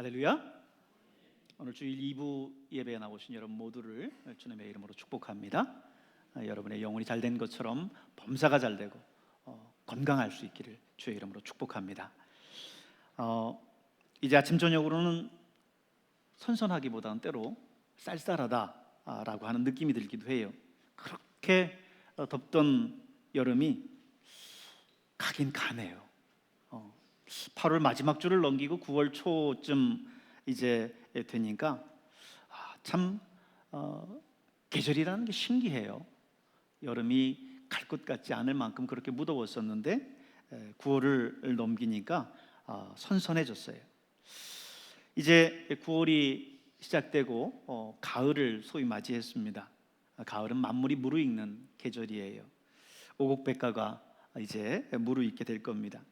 할렐루야. 오늘 주일 2부 예배에 나오신 여러분 모두를 주님의 이름으로 축복합니다. 여러분의 영혼이 잘된 것처럼 범사가 잘되고 건강할 수 있기를 주의 이름으로 축복합니다. 이제 아침 저녁으로는 선선하기보다는 때로 쌀쌀하다라고 하는 느낌이 들기도 해요. 그렇게 덥던 여름이 가긴 가네요. 8월 마지막 주를 넘기고 9월 초쯤 이제 되니까 참 계절이라는 게 신기해요. 여름이 갈 것 같지 않을 만큼 그렇게 무더웠었는데 9월을 넘기니까 선선해졌어요. 이제 9월이 시작되고 가을을 소위 맞이했습니다. 가을은 만물이 무르익는 계절이에요. 오곡백과가 이제 무르익게 될 겁니다.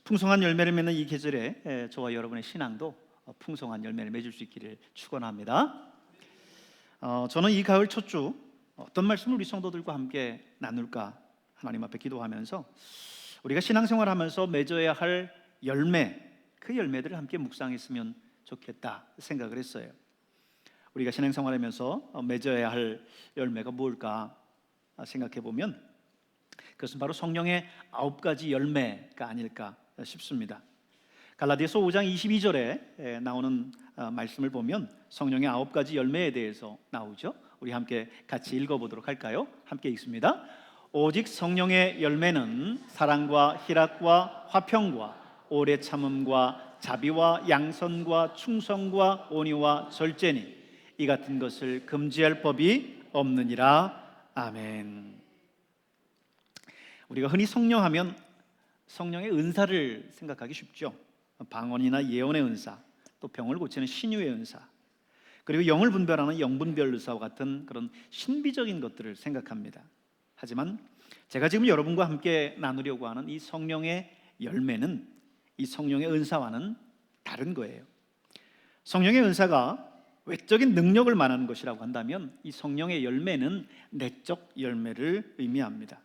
풍성한 열매를 맺는 이 계절에 저와 여러분의 신앙도 풍성한 열매를 맺을 수 있기를 축원합니다. 저는 이 가을 첫 주 어떤 말씀을 우리 성도들과 함께 나눌까 하나님 앞에 기도하면서 우리가 신앙생활하면서 맺어야 할 열매, 그 열매들을 함께 묵상했으면 좋겠다 생각을 했어요. 우리가 신앙생활하면서 맺어야 할 열매가 뭘까 생각해 보면 그것은 바로 성령의 9가지 열매가 아닐까 싶습니다. 갈라디아서 5장 22절에 나오는 말씀을 보면 성령의 9가지 열매에 대해서 나오죠. 우리 함께 같이 읽어보도록 할까요? 함께 읽습니다. 오직 성령의 열매는 사랑과 희락과 화평과 오래 참음과 자비와 양선과 충성과 온유와 절제니 이 같은 것을 금지할 법이 없느니라. 아멘. 우리가 흔히 성령하면 성령의 은사를 생각하기 쉽죠. 방언이나 예언의 은사, 또 병을 고치는 신유의 은사, 그리고 영을 분별하는 영분별 의사와 같은 그런 신비적인 것들을 생각합니다. 하지만 제가 지금 여러분과 함께 나누려고 하는 이 성령의 열매는 이 성령의 은사와는 다른 거예요. 성령의 은사가 외적인 능력을 말하는 것이라고 한다면 이 성령의 열매는 내적 열매를 의미합니다.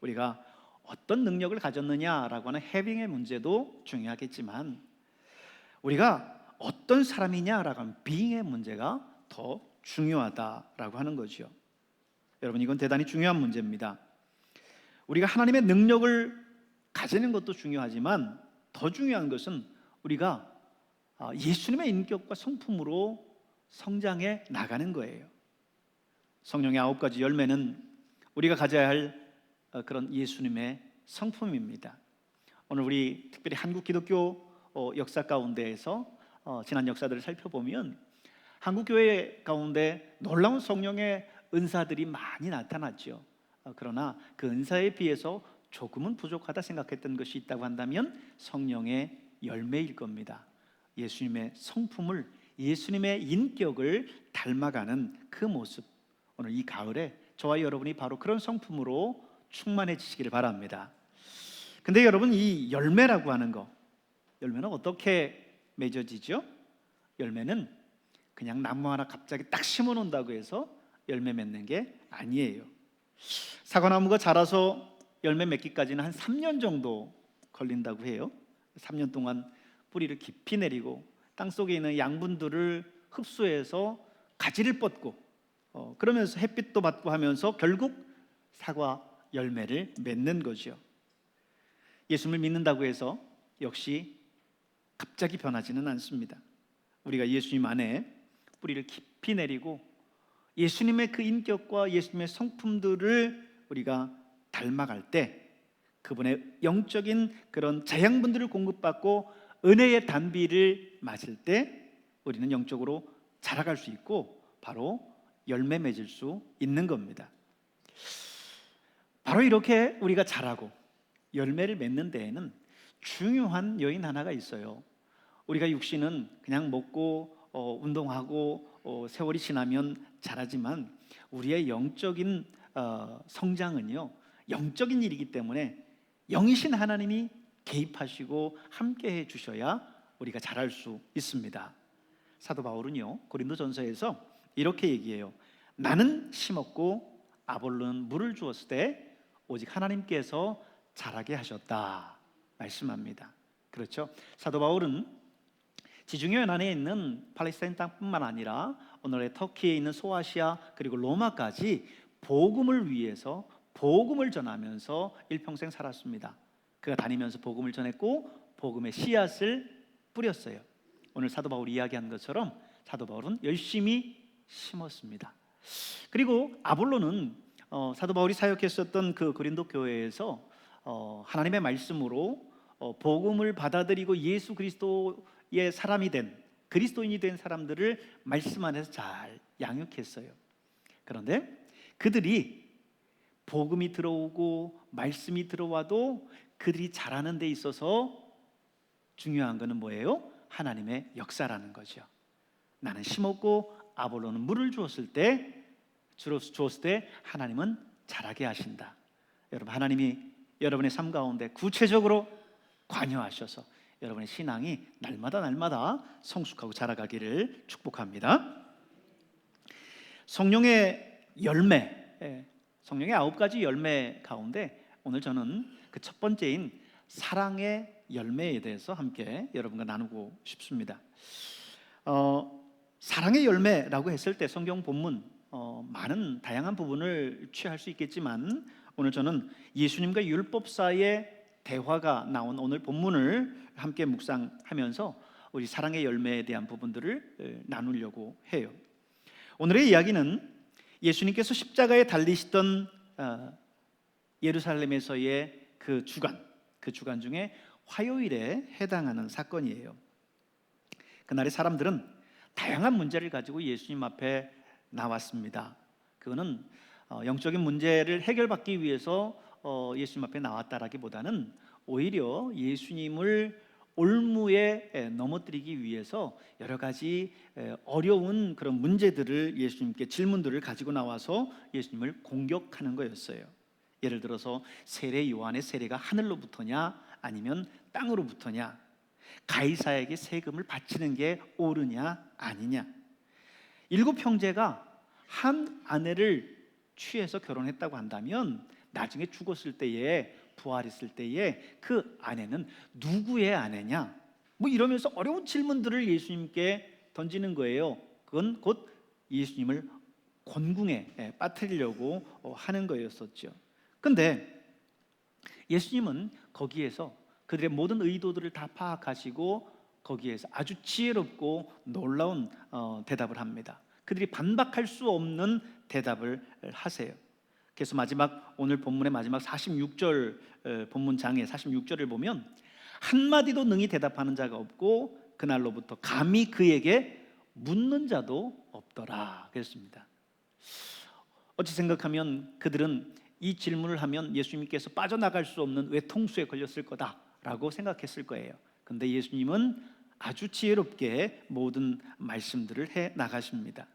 우리가 어떤 능력을 가졌느냐라고 하는 해빙의 문제도 중요하겠지만 우리가 어떤 사람이냐라고 하는 being의 문제가 더 중요하다라고 하는 거죠. 여러분, 이건 대단히 중요한 문제입니다. 우리가 하나님의 능력을 가지는 것도 중요하지만 더 중요한 것은 우리가 예수님의 인격과 성품으로 성장해 나가는 거예요. 성령의 9가지 열매는 우리가 가져야 할 그런 예수님의 성품입니다. 오늘 우리 특별히 한국 기독교 역사 가운데에서 지난 역사들을 살펴보면 한국 교회 가운데 놀라운 성령의 은사들이 많이 나타났죠. 그러나 그 은사에 비해서 조금은 부족하다 생각했던 것이 있다고 한다면 성령의 열매일 겁니다. 예수님의 성품을, 예수님의 인격을 닮아가는 그 모습, 오늘 이 가을에 저와 여러분이 바로 그런 성품으로 충만해지시기를 바랍니다. 근데 여러분, 이 열매라고 하는 거, 열매는 어떻게 맺어지죠? 열매는 그냥 나무 하나 갑자기 딱 심어 놓는다고 해서 열매 맺는 게 아니에요. 사과나무가 자라서 열매 맺기까지는 한 3년 정도 걸린다고 해요. 3년 동안 뿌리를 깊이 내리고 땅속에 있는 양분들을 흡수해서 가지를 뻗고 그러면서 햇빛도 받고 하면서 결국 사과 열매를 맺는 거죠. 예수님을 믿는다고 해서 역시 갑자기 변하지는 않습니다. 우리가 예수님 안에 뿌리를 깊이 내리고 예수님의 그 인격과 예수님의 성품들을 우리가 닮아갈 때 그분의 영적인 그런 자양분들을 공급받고 은혜의 단비를 맞을 때 우리는 영적으로 자라갈 수 있고 바로 열매 맺을 수 있는 겁니다. 바로 이렇게 우리가 자라고 열매를 맺는 데에는 중요한 요인 하나가 있어요. 우리가 육신은 그냥 먹고 운동하고 세월이 지나면 자라지만 우리의 영적인 성장은요, 영적인 일이기 때문에 영이신 하나님이 개입하시고 함께해 주셔야 우리가 자랄 수 있습니다. 사도 바울은요, 고린도전서에서 이렇게 얘기해요. 나는 심었고 아볼로는 물을 주었을 때 오직 하나님께서 자라게 하셨다 말씀합니다. 그렇죠? 사도 바울은 지중해 연안에 있는 팔레스타인 땅뿐만 아니라 오늘의 터키에 있는 소아시아 그리고 로마까지 복음을 위해서 복음을 전하면서 일평생 살았습니다. 그가 다니면서 복음을 전했고 복음의 씨앗을 뿌렸어요. 오늘 사도 바울이 이야기한 것처럼 사도 바울은 열심히 심었습니다. 그리고 아볼로는 사도 바울이 사역했었던 그 고린도 교회에서 하나님의 말씀으로 복음을 받아들이고 예수 그리스도의 사람이 된 그리스도인이 된 사람들을 말씀 안에서 잘 양육했어요. 그런데 그들이 복음이 들어오고 말씀이 들어와도 그들이 자라는 데 있어서 중요한 것은 뭐예요? 하나님의 역사라는 거죠. 나는 심었고 아볼로는 물을 주었을 때 하나님은 자라게 하신다. 여러분, 하나님이 여러분의 삶 가운데 구체적으로 관여하셔서 여러분의 신앙이 날마다 성숙하고 자라가기를 축복합니다. 성령의 열매, 성령의 9가지 열매 가운데 오늘 저는 그 첫 번째인 사랑의 열매에 대해서 함께 여러분과 나누고 싶습니다. 사랑의 열매라고 했을 때 성경 본문 많은 다양한 부분을 취할 수 있겠지만 오늘 저는 예수님과 율법사의 대화가 나온 오늘 본문을 함께 묵상하면서 우리 사랑의 열매에 대한 부분들을 나누려고 해요. 오늘의 이야기는 예수님께서 십자가에 달리시던 예루살렘에서의 그 주간 중에 화요일에 해당하는 사건이에요. 그날의 사람들은 다양한 문제를 가지고 예수님 앞에 나왔습니다. 그거는 영적인 문제를 해결받기 위해서 예수님 앞에 나왔다라기보다는 오히려 예수님을 올무에 넘어뜨리기 위해서 여러 가지 어려운 그런 문제들을 예수님께 질문들을 가지고 나와서 예수님을 공격하는 거였어요. 예를 들어서 세례 요한의 세례가 하늘로부터냐 아니면 땅으로부터냐, 가이사에게 세금을 바치는 게 옳으냐 아니냐, 7 형제가 한 아내를 취해서 결혼했다고 한다면 나중에 죽었을 때에 부활했을 때에 그 아내는 누구의 아내냐, 뭐 이러면서 어려운 질문들을 예수님께 던지는 거예요. 그건 곧 예수님을 곤궁에 빠뜨리려고 하는 거였었죠. 근데 예수님은 거기에서 그들의 모든 의도들을 다 파악하시고 거기에서 아주 지혜롭고 놀라운 대답을 합니다. 그들이 반박할 수 없는 대답을 하세요. 그래서 오늘 본문의 마지막 46절 본문장에 46절을 보면 한마디도 능히 대답하는 자가 없고 그날로부터 감히 그에게 묻는 자도 없더라 그랬습니다. 어찌 생각하면 그들은 이 질문을 하면 예수님께서 빠져나갈 수 없는 외통수에 걸렸을 거다라고 생각했을 거예요. 근데 예수님은 아주 지혜롭게 모든 말씀들을 해 나가십니다.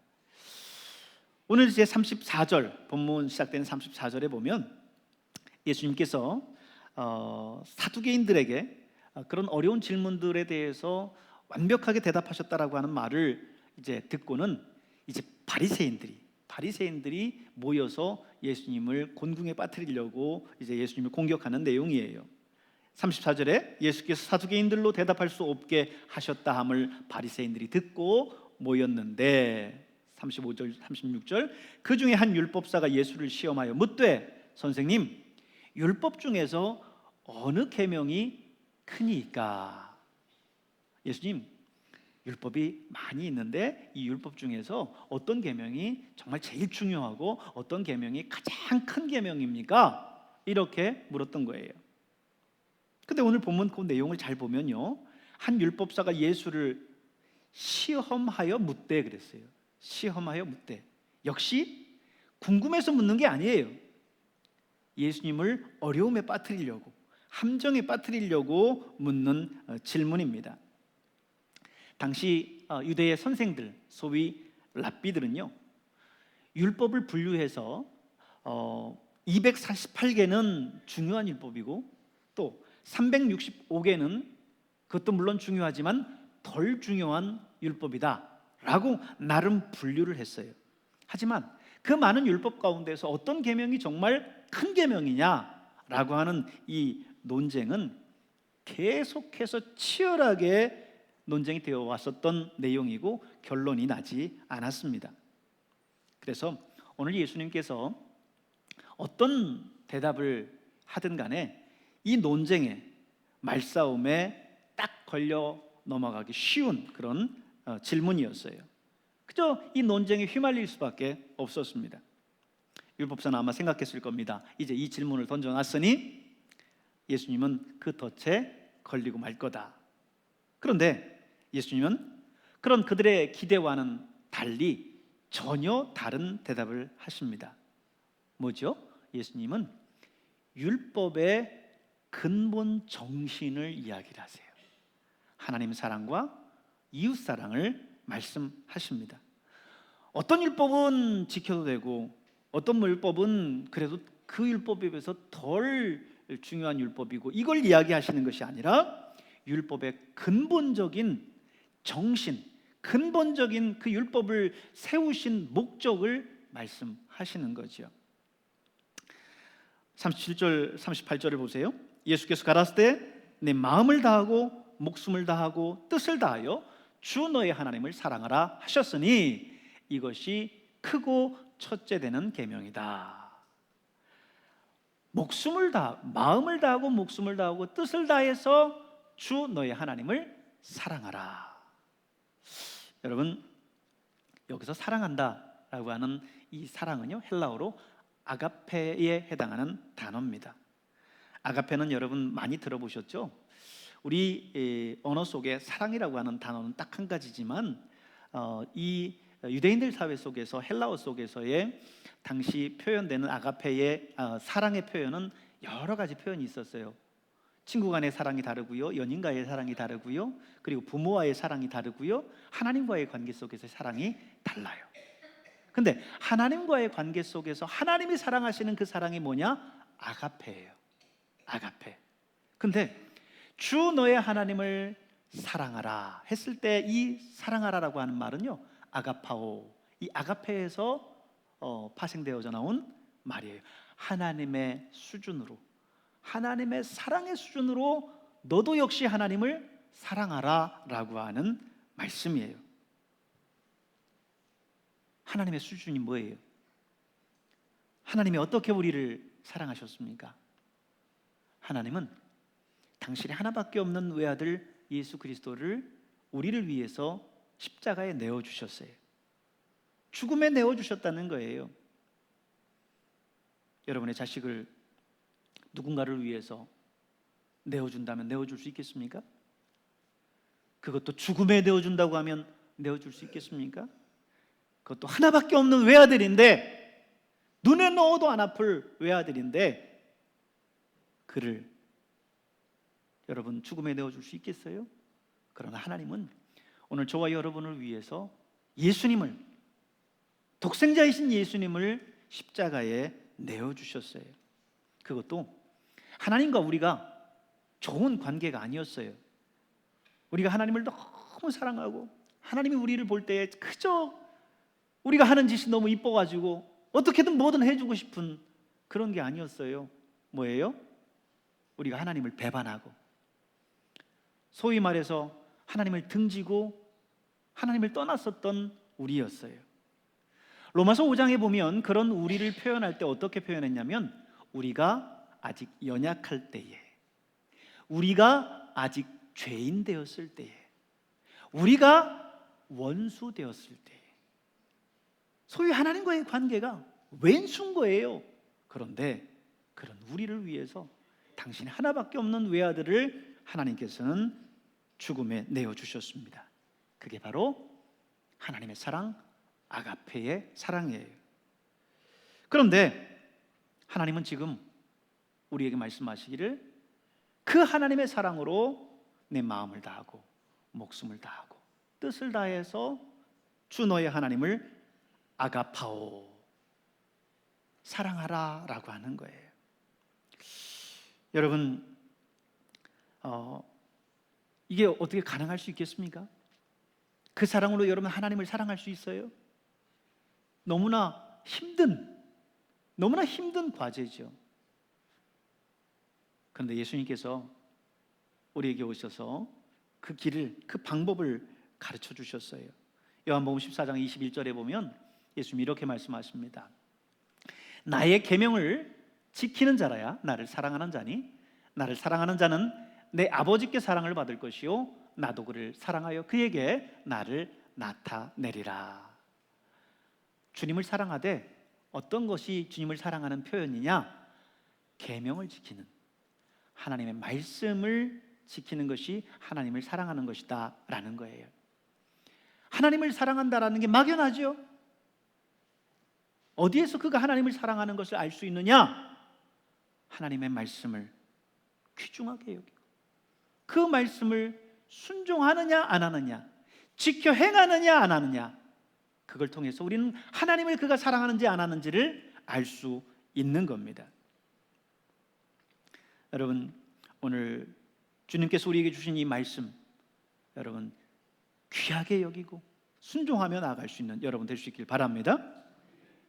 오늘 이제 34절 본문 시작되는 34절에 보면 예수님께서 사두개인들에게 그런 어려운 질문들에 대해서 완벽하게 대답하셨다라고 하는 말을 이제 듣고는 이제 바리새인들이 모여서 예수님을 곤궁에 빠뜨리려고 이제 예수님을 공격하는 내용이에요. 34절에 예수께서 사두개인들로 대답할 수 없게 하셨다 함을 바리새인들이 듣고 모였는데 35절, 36절 그 중에 한 율법사가 예수를 시험하여 묻되 선생님, 율법 중에서 어느 계명이 크니까? 예수님, 율법이 많이 있는데 이 율법 중에서 어떤 계명이 정말 제일 중요하고 어떤 계명이 가장 큰 계명입니까? 이렇게 물었던 거예요. 근데 오늘 본문 그 내용을 잘 보면요, 한 율법사가 예수를 시험하여 묻되 그랬어요. 시험하여 묻되. 역시 궁금해서 묻는 게 아니에요. 예수님을 어려움에 빠뜨리려고, 함정에 빠뜨리려고 묻는 질문입니다. 당시 유대의 선생들, 소위 랍비들은요, 율법을 분류해서 248개는 중요한 율법이고 또 365개는 그것도 물론 중요하지만 덜 중요한 율법이다 라고 나름 분류를 했어요. 하지만 그 많은 율법 가운데서 어떤 계명이 정말 큰 계명이냐라고 하는 이 논쟁은 계속해서 치열하게 논쟁이 되어 왔었던 내용이고 결론이 나지 않았습니다. 그래서 오늘 예수님께서 어떤 대답을 하든 간에 이 논쟁에, 말싸움에 딱 걸려 넘어가기 쉬운 그런 질문이었어요. 그저 이 논쟁에 휘말릴 수밖에 없었습니다. 율법사는 아마 생각했을 겁니다. 이제 이 질문을 던져놨으니 예수님은 그 덫에 걸리고 말 거다. 그런데 예수님은 그런 그들의 기대와는 달리 전혀 다른 대답을 하십니다. 뭐죠? 예수님은 율법의 근본 정신을 이야기를 하세요. 하나님 사랑과 이웃 사랑을 말씀하십니다. 어떤 율법은 지켜도 되고 어떤 율법은 그래도 그 율법에 비해서 덜 중요한 율법이고, 이걸 이야기하시는 것이 아니라 율법의 근본적인 정신, 근본적인 그 율법을 세우신 목적을 말씀하시는 거죠. 37절, 38절을 보세요. 예수께서 가라사대 내 마음을 다하고 목숨을 다하고 뜻을 다하여 주 너의 하나님을 사랑하라 하셨으니 이것이 크고 첫째 되는 계명이다. 목숨을 다, 마음을 다하고 목숨을 다하고 뜻을 다해서 주 너의 하나님을 사랑하라. 여러분, 여기서 사랑한다라고 하는 이 사랑은요, 헬라어로 아가페에 해당하는 단어입니다. 아가페는 여러분 많이 들어보셨죠? 우리 언어 속에 사랑이라고 하는 단어는 딱 한 가지지만 이 유대인들 사회 속에서, 헬라어 속에서의 당시 표현되는 아가페의 사랑의 표현은 여러 가지 표현이 있었어요. 친구 간의 사랑이 다르고요, 연인과의 사랑이 다르고요, 그리고 부모와의 사랑이 다르고요, 하나님과의 관계 속에서의 사랑이 달라요. 근데 하나님과의 관계 속에서 하나님이 사랑하시는 그 사랑이 뭐냐? 아가페예요. 아가페. 근데 주 너의 하나님을 사랑하라 했을 때 이 사랑하라라고 하는 말은요, 아가파오, 이 아가페에서 파생되어져 나온 말이에요. 하나님의 수준으로, 하나님의 사랑의 수준으로 너도 역시 하나님을 사랑하라 라고 하는 말씀이에요. 하나님의 수준이 뭐예요? 하나님이 어떻게 우리를 사랑하셨습니까? 하나님은 당신의 하나밖에 없는 외아들 예수 그리스도를 우리를 위해서 십자가에 내어주셨어요. 죽음에 내어주셨다는 거예요. 여러분의 자식을 누군가를 위해서 내어준다면 내어줄 수 있겠습니까? 그것도 죽음에 내어준다고 하면 내어줄 수 있겠습니까? 그것도 하나밖에 없는 외아들인데, 눈에 넣어도 안 아플 외아들인데 그를 여러분 죽음에 내어줄 수 있겠어요? 그러나 하나님은 오늘 저와 여러분을 위해서 예수님을, 독생자이신 예수님을 십자가에 내어주셨어요. 그것도 하나님과 우리가 좋은 관계가 아니었어요. 우리가 하나님을 너무 사랑하고 하나님이 우리를 볼 때 그저 우리가 하는 짓이 너무 이뻐가지고 어떻게든 뭐든 해주고 싶은 그런 게 아니었어요. 뭐예요? 우리가 하나님을 배반하고, 소위 말해서 하나님을 등지고 하나님을 떠났었던 우리였어요. 로마서 5장에 보면 그런 우리를 표현할 때 어떻게 표현했냐면, 우리가 아직 연약할 때에, 우리가 아직 죄인 되었을 때에, 우리가 원수 되었을 때에, 소위 하나님과의 관계가 왼수인 거예요. 그런데 그런 우리를 위해서 당신 하나밖에 없는 외아들을 하나님께서는 죽음에 내어주셨습니다. 그게 바로 하나님의 사랑, 아가페의 사랑이에요. 그런데 하나님은 지금 우리에게 말씀하시기를 그 하나님의 사랑으로 내 마음을 다하고 목숨을 다하고 뜻을 다해서 주 너의 하나님을 아가파오, 사랑하라 라고 하는 거예요. 여러분, 이게 어떻게 가능할 수 있겠습니까? 그 사랑으로 여러분 하나님을 사랑할 수 있어요? 너무나 힘든 과제죠. 그런데 예수님께서 우리에게 오셔서 그 길을, 그 방법을 가르쳐 주셨어요. 요한복음 14장 21절에 보면 예수님이 이렇게 말씀하십니다. 나의 계명을 지키는 자라야 나를 사랑하는 자니 나를 사랑하는 자는 내 아버지께 사랑을 받을 것이요 나도 그를 사랑하여 그에게 나를 나타내리라. 주님을 사랑하되 어떤 것이 주님을 사랑하는 표현이냐? 계명을 지키는, 하나님의 말씀을 지키는 것이 하나님을 사랑하는 것이다 라는 거예요. 하나님을 사랑한다라는 게 막연하죠. 어디에서 그가 하나님을 사랑하는 것을 알 수 있느냐? 하나님의 말씀을 귀중하게 여기고 그 말씀을 순종하느냐 안 하느냐, 지켜 행하느냐 안 하느냐, 그걸 통해서 우리는 하나님을 그가 사랑하는지 안 하는지를 알 수 있는 겁니다. 여러분, 오늘 주님께서 우리에게 주신 이 말씀, 여러분 귀하게 여기고 순종하며 나아갈 수 있는 여러분 될 수 있길 바랍니다.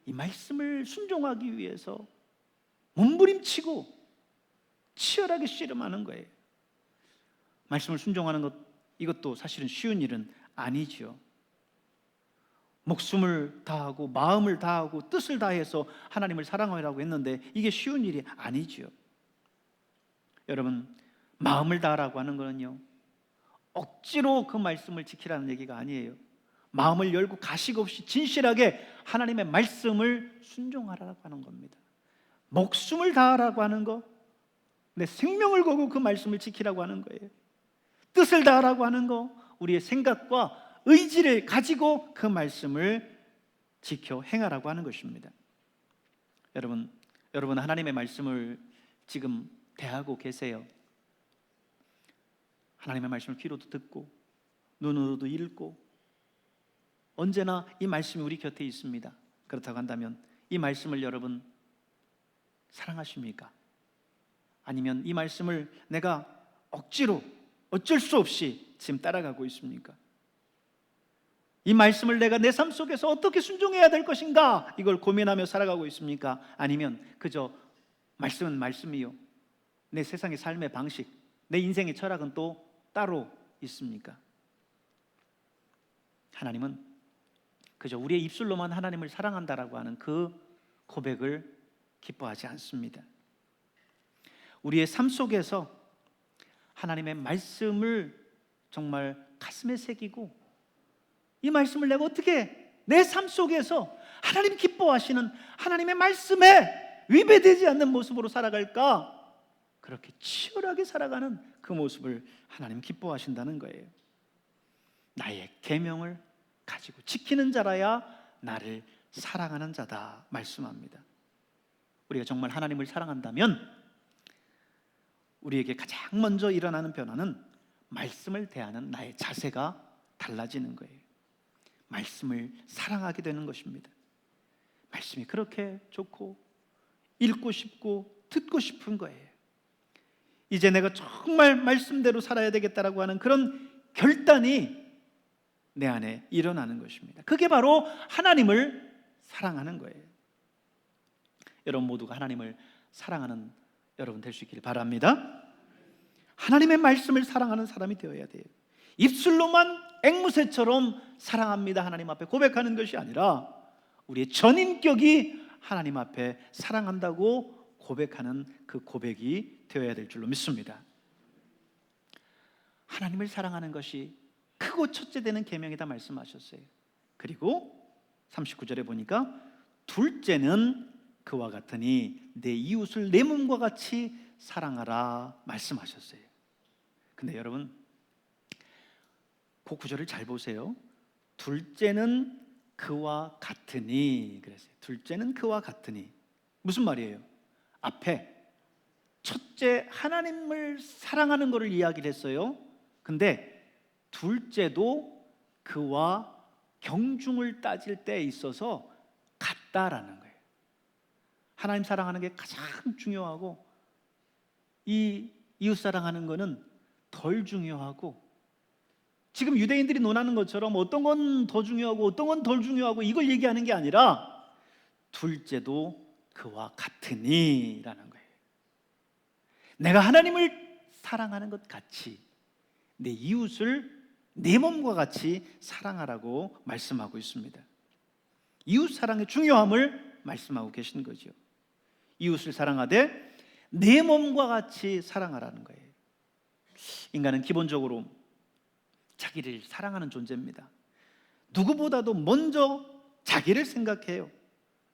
이 말씀을 순종하기 위해서 몸부림치고 치열하게 씨름하는 거예요. 말씀을 순종하는 것, 이것도 사실은 쉬운 일은 아니지요. 목숨을 다하고 마음을 다하고 뜻을 다해서 하나님을 사랑하라고 했는데 이게 쉬운 일이 아니지요. 여러분, 마음을 다하라고 하는 거는요, 억지로 그 말씀을 지키라는 얘기가 아니에요. 마음을 열고 가식 없이 진실하게 하나님의 말씀을 순종하라고 하는 겁니다. 목숨을 다하라고 하는 거, 내 생명을 걸고 그 말씀을 지키라고 하는 거예요. 뜻을 다하라고 하는 거, 우리의 생각과 의지를 가지고 그 말씀을 지켜 행하라고 하는 것입니다. 여러분 하나님의 말씀을 지금 대하고 계세요. 하나님의 말씀을 귀로도 듣고 눈으로도 읽고 언제나 이 말씀이 우리 곁에 있습니다. 그렇다고 한다면 이 말씀을 여러분 사랑하십니까? 아니면 이 말씀을 내가 억지로 어쩔 수 없이 지금 따라가고 있습니까? 이 말씀을 내가 내 삶 속에서 어떻게 순종해야 될 것인가, 이걸 고민하며 살아가고 있습니까? 아니면 그저 말씀은 말씀이요, 내 세상의 삶의 방식, 내 인생의 철학은 또 따로 있습니까? 하나님은 그저 우리의 입술로만 하나님을 사랑한다라고 하는 그 고백을 기뻐하지 않습니다. 우리의 삶 속에서 하나님의 말씀을 정말 가슴에 새기고 이 말씀을 내가 어떻게 내 삶 속에서 하나님 기뻐하시는 하나님의 말씀에 위배되지 않는 모습으로 살아갈까? 그렇게 치열하게 살아가는 그 모습을 하나님 기뻐하신다는 거예요. 나의 계명을 가지고 지키는 자라야 나를 사랑하는 자다 말씀합니다. 우리가 정말 하나님을 사랑한다면 우리에게 가장 먼저 일어나는 변화는 말씀을 대하는 나의 자세가 달라지는 거예요. 말씀을 사랑하게 되는 것입니다. 말씀이 그렇게 좋고 읽고 싶고 듣고 싶은 거예요. 이제 내가 정말 말씀대로 살아야 되겠다라고 하는 그런 결단이 내 안에 일어나는 것입니다. 그게 바로 하나님을 사랑하는 거예요. 여러분 모두가 하나님을 사랑하는 여러분 될 수 있기를 바랍니다. 하나님의 말씀을 사랑하는 사람이 되어야 돼요. 입술로만 앵무새처럼 사랑합니다 하나님 앞에 고백하는 것이 아니라 우리의 전인격이 하나님 앞에 사랑한다고 고백하는 그 고백이 되어야 될 줄로 믿습니다. 하나님을 사랑하는 것이 크고 첫째 되는 계명이다 말씀하셨어요. 그리고 39절에 보니까 둘째는 그와 같으니 내 이웃을 내 몸과 같이 사랑하라 말씀하셨어요. 근데 여러분 그 구절을 잘 보세요. 둘째는 그와 같으니 그랬어요. 둘째는 그와 같으니 무슨 말이에요? 앞에 첫째 하나님을 사랑하는 것을 이야기를 했어요. 근데 둘째도 그와 경중을 따질 때에 있어서 같다라는 거예요. 하나님 사랑하는 게 가장 중요하고 이 이웃 사랑하는 거는 덜 중요하고, 지금 유대인들이 논하는 것처럼 어떤 건 더 중요하고 어떤 건 덜 중요하고 이걸 얘기하는 게 아니라 둘째도 그와 같으니 라는 거예요. 내가 하나님을 사랑하는 것 같이 내 이웃을 내 몸과 같이 사랑하라고 말씀하고 있습니다. 이웃 사랑의 중요함을 말씀하고 계신 거죠. 이웃을 사랑하되 내 몸과 같이 사랑하라는 거예요. 인간은 기본적으로 자기를 사랑하는 존재입니다. 누구보다도 먼저 자기를 생각해요.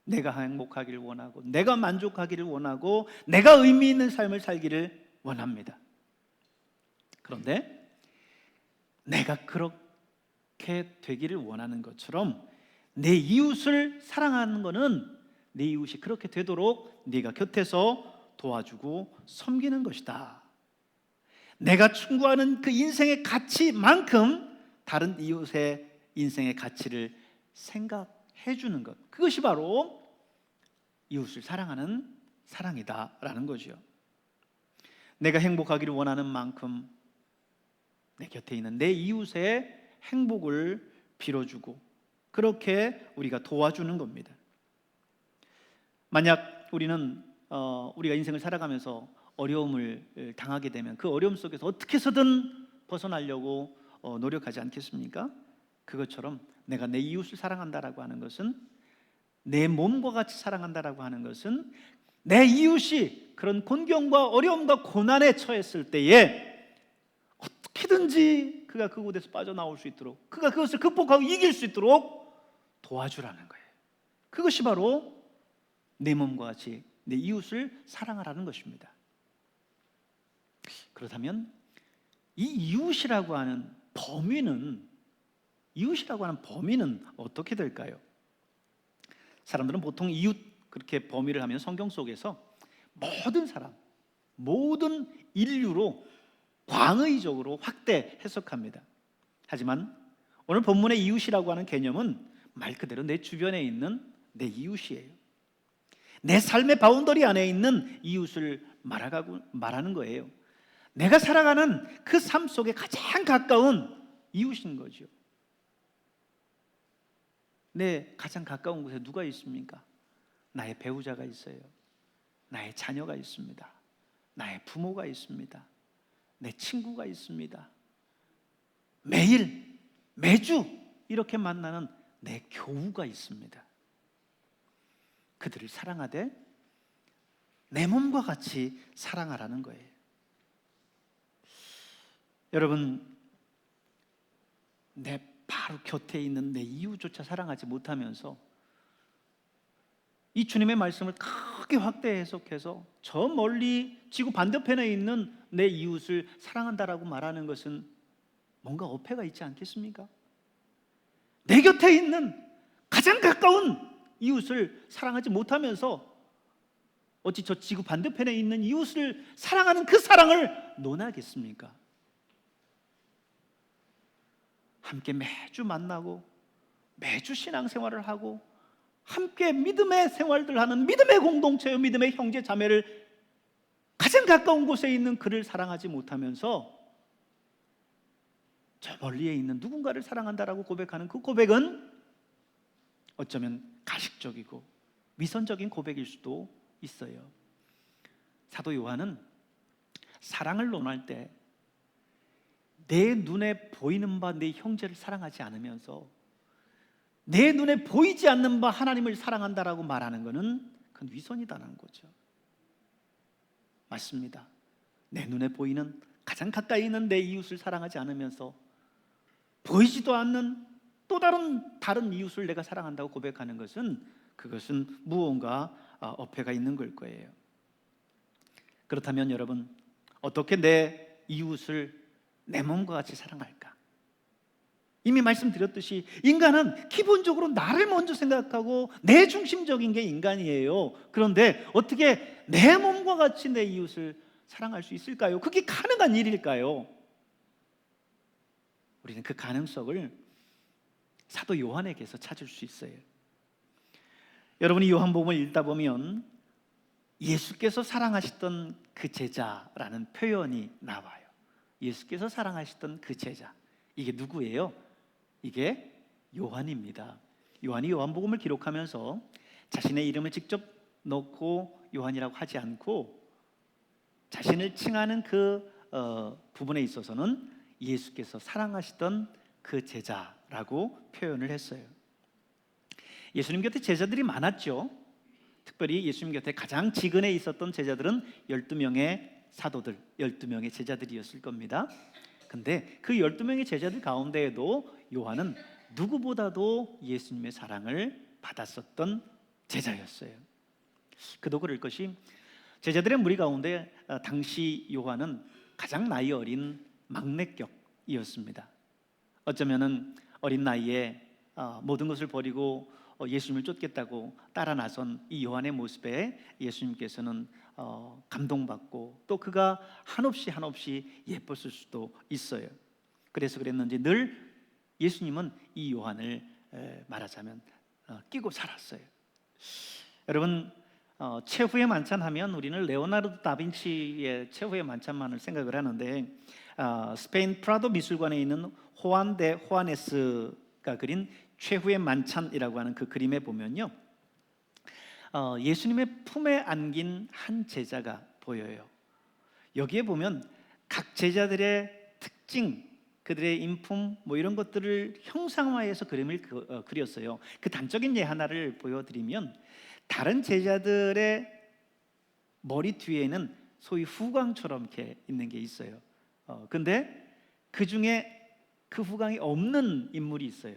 내가 행복하기를 원하고, 내가 만족하기를 원하고, 내가 의미 있는 삶을 살기를 원합니다. 그런데 내가 그렇게 되기를 원하는 것처럼 내 이웃을 사랑하는 것은 내 이웃이 그렇게 되도록 네가 곁에서 도와주고 섬기는 것이다. 내가 추구하는 그 인생의 가치만큼 다른 이웃의 인생의 가치를 생각해 주는 것, 그것이 바로 이웃을 사랑하는 사랑이다라는 거죠. 내가 행복하기를 원하는 만큼 내 곁에 있는 내 이웃의 행복을 빌어주고 그렇게 우리가 도와주는 겁니다. 만약 우리가 인생을 살아가면서 어려움을 당하게 되면 그 어려움 속에서 어떻게 해서든 벗어나려고 노력하지 않겠습니까? 그것처럼 내가 내 이웃을 사랑한다라고 하는 것은, 내 몸과 같이 사랑한다라고 하는 것은, 내 이웃이 그런 곤경과 어려움과 고난에 처했을 때에 어떻게든지 그가 그곳에서 빠져나올 수 있도록, 그가 그것을 극복하고 이길 수 있도록 도와주라는 거예요. 그것이 바로 내 몸과 같이 내 이웃을 사랑하라는 것입니다. 그렇다면 이 이웃이라고 하는 범위는 어떻게 될까요? 사람들은 보통 이웃 그렇게 범위를 하면 성경 속에서 모든 사람, 모든 인류로 광의적으로 확대 해석합니다. 하지만 오늘 본문의 이웃이라고 하는 개념은 말 그대로 내 주변에 있는 내 이웃이에요. 내 삶의 바운더리 안에 있는 이웃을 말하는 거예요. 내가 살아가는 그 삶 속에 가장 가까운 이웃인 거죠. 내 가장 가까운 곳에 누가 있습니까? 나의 배우자가 있어요. 나의 자녀가 있습니다. 나의 부모가 있습니다. 내 친구가 있습니다. 매일, 매주 이렇게 만나는 내 교우가 있습니다. 그들을 사랑하되 내 몸과 같이 사랑하라는 거예요. 여러분, 내 바로 곁에 있는 내 이웃조차 사랑하지 못하면서 이 주님의 말씀을 크게 확대 해석해서 저 멀리 지구 반대편에 있는 내 이웃을 사랑한다라고 말하는 것은 뭔가 어폐가 있지 않겠습니까? 내 곁에 있는 가장 가까운 이웃을 사랑하지 못하면서 어찌 저 지구 반대편에 있는 이웃을 사랑하는 그 사랑을 논하겠습니까? 함께 매주 만나고 매주 신앙생활을 하고 함께 믿음의 생활들 하는 믿음의 공동체요, 믿음의 형제 자매를 가장 가까운 곳에 있는 그를 사랑하지 못하면서 저 멀리에 있는 누군가를 사랑한다라고 고백하는 그 고백은 어쩌면 가식적이고 위선적인 고백일 수도 있어요. 사도 요한은 사랑을 논할 때 내 눈에 보이는 바 내 형제를 사랑하지 않으면서 내 눈에 보이지 않는 바 하나님을 사랑한다라고 말하는 것은 그건 위선이다라는 거죠. 맞습니다. 내 눈에 보이는 가장 가까이 있는 내 이웃을 사랑하지 않으면서 보이지도 않는 또 다른 이웃을 내가 사랑한다고 고백하는 것은 그것은 무언가 어폐가 있는 걸 거예요. 그렇다면 여러분, 어떻게 내 이웃을 내 몸과 같이 사랑할까? 이미 말씀드렸듯이 인간은 기본적으로 나를 먼저 생각하고 내 중심적인 게 인간이에요. 그런데 어떻게 내 몸과 같이 내 이웃을 사랑할 수 있을까요? 그게 가능한 일일까요? 우리는 그 가능성을 사도 요한에게서 찾을 수 있어요. 여러분이 요한복음을 읽다 보면 예수께서 사랑하시던 그 제자라는 표현이 나와요. 예수께서 사랑하시던 그 제자, 이게 누구예요? 이게 요한입니다. 요한이 요한복음을 기록하면서 자신의 이름을 직접 넣고 요한이라고 하지 않고 자신을 칭하는 그 부분에 있어서는 예수께서 사랑하시던 그 제자라고 표현을 했어요. 예수님 곁에 제자들이 많았죠. 특별히 예수님 곁에 가장 지근에 있었던 제자들은 12명의 사도들, 12명의 제자들이었을 겁니다. 근데 그 12명의 제자들 가운데에도 요한은 누구보다도 예수님의 사랑을 받았었던 제자였어요. 그도 그럴 것이 제자들의 무리 가운데 당시 요한은 가장 나이 어린 막내격이었습니다. 어쩌면은 어린 나이에 모든 것을 버리고 예수님을 쫓겠다고 따라 나선 이 요한의 모습에 예수님께서는 감동받고 또 그가 한없이 예뻤을 수도 있어요. 그래서 그랬는지 늘 예수님은 이 요한을 말하자면 끼고 살았어요. 여러분, 최후의 만찬하면 우리는 레오나르도 다빈치의 최후의 만찬만을 생각을 하는데 스페인 프라도 미술관에 있는 호안 데 호아네스가 그린 최후의 만찬이라고 하는 그 그림에 보면요, 예수님의 품에 안긴 한 제자가 보여요. 여기에 보면 각 제자들의 특징, 그들의 인품 이런 것들을 형상화해서 그림을 그렸어요. 그 단적인 예 하나를 보여드리면 다른 제자들의 머리 뒤에는 소위 후광처럼 이렇게 있는 게 있어요. 근데 그 중에 그 후광이 없는 인물이 있어요.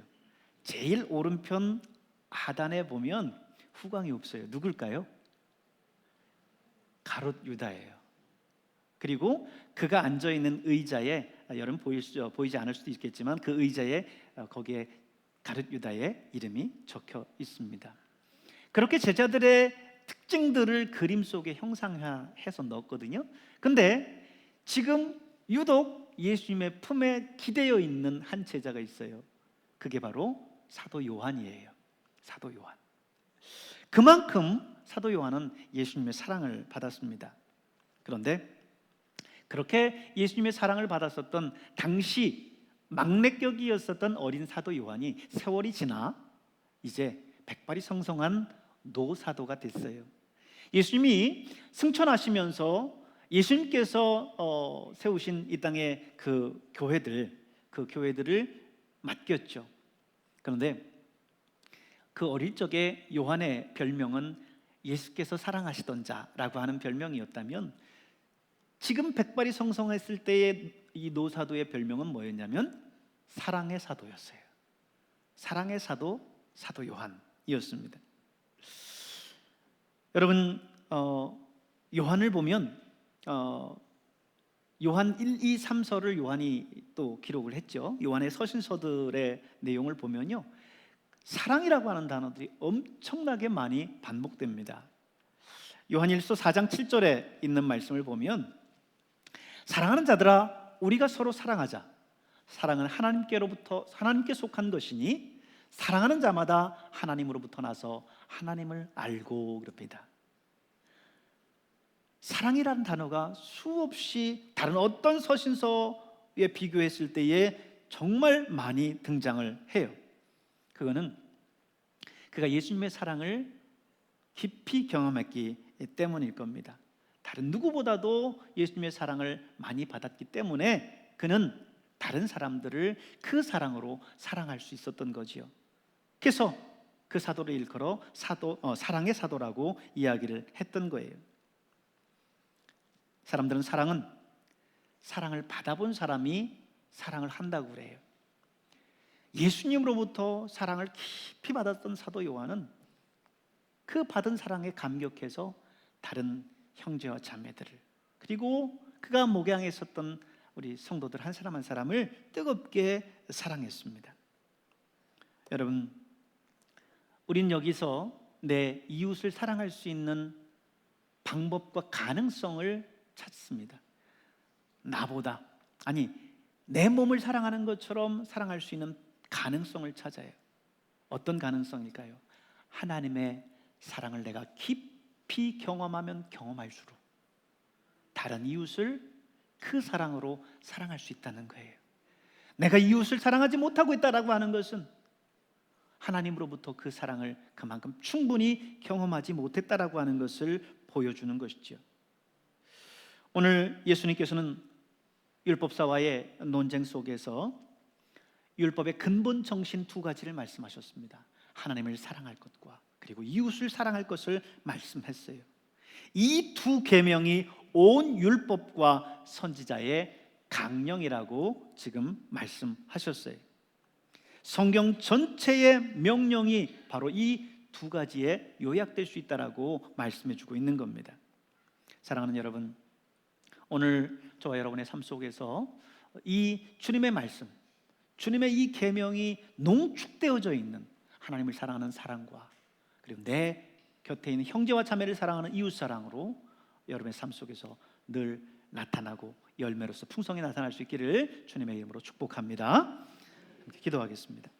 제일 오른편 하단에 보면 후광이 없어요. 누굴까요? 가롯 유다예요. 그리고 그가 앉아 있는 의자에 여러분 보이지 않을 수도 있겠지만 그 의자에 거기에 가롯 유다의 이름이 적혀 있습니다. 그렇게 제자들의 특징들을 그림 속에 형상화해서 넣었거든요. 근데 지금 유독 예수님의 품에 기대어 있는 한 제자가 있어요. 그게 바로 사도 요한이에요. 사도 요한. 그만큼 사도 요한은 예수님의 사랑을 받았습니다. 그런데 그렇게 예수님의 사랑을 받았었던 당시 막내격이었었던 어린 사도 요한이 세월이 지나 이제 백발이 성성한 노사도가 됐어요. 예수님이 승천하시면서 예수님께서 세우신 이 땅의 그 교회들을 맡겼죠. 그런데 그 어릴 적에 요한의 별명은 예수께서 사랑하시던 자라고 하는 별명이었다면 지금 백발이 성성했을 때의 이 노사도의 별명은 뭐였냐면 사랑의 사도였어요. 사랑의 사도, 사도 요한이었습니다. 여러분, 요한을 보면 요한 1, 2, 3서를 요한이 또 기록을 했죠. 요한의 서신서들의 내용을 보면요, 사랑이라고 하는 단어들이 엄청나게 많이 반복됩니다. 요한일서 4장 7절에 있는 말씀을 보면 사랑하는 자들아 우리가 서로 사랑하자. 사랑은 하나님께 속한 것이니 사랑하는 자마다 하나님으로부터 나서 하나님을 알고 그럽니다. 사랑이라는 단어가 수없이 다른 어떤 서신서에 비교했을 때에 정말 많이 등장을 해요. 그거는 그가 예수님의 사랑을 깊이 경험했기 때문일 겁니다. 다른 누구보다도 예수님의 사랑을 많이 받았기 때문에 그는 다른 사람들을 그 사랑으로 사랑할 수 있었던 거지요. 그래서 그 사도를 일컬어 사랑의 사도라고 이야기를 했던 거예요. 사람들은 사랑을 받아본 사람이 사랑을 한다고 그래요. 예수님으로부터 사랑을 깊이 받았던 사도 요한은 그 받은 사랑에 감격해서 다른 형제와 자매들을, 그리고 그가 목양했었던 우리 성도들 한 사람 한 사람을 뜨겁게 사랑했습니다. 여러분, 우린 여기서 내 이웃을 사랑할 수 있는 방법과 가능성을 찾습니다. 나보다, 아니 내 몸을 사랑하는 것처럼 사랑할 수 있는 가능성을 찾아요. 어떤 가능성일까요? 하나님의 사랑을 내가 깊이 경험하면 경험할수록 다른 이웃을 그 사랑으로 사랑할 수 있다는 거예요. 내가 이웃을 사랑하지 못하고 있다라고 하는 것은 하나님으로부터 그 사랑을 그만큼 충분히 경험하지 못했다라고 하는 것을 보여주는 것이죠. 오늘 예수님께서는 율법사와의 논쟁 속에서 율법의 근본 정신 두 가지를 말씀하셨습니다. 하나님을 사랑할 것과 그리고 이웃을 사랑할 것을 말씀했어요. 이 두 계명이 온 율법과 선지자의 강령이라고 지금 말씀하셨어요. 성경 전체의 명령이 바로 이 두 가지에 요약될 수 있다라고 말씀해 주고 있는 겁니다. 사랑하는 여러분, 오늘 저와 여러분의 삶 속에서 이 주님의 말씀, 주님의 이 계명이 농축되어져 있는 하나님을 사랑하는 사랑과 그리고 내 곁에 있는 형제와 자매를 사랑하는 이웃 사랑으로 여러분의 삶 속에서 늘 나타나고 열매로서 풍성히 나타날 수 있기를 주님의 이름으로 축복합니다. 함께 기도하겠습니다.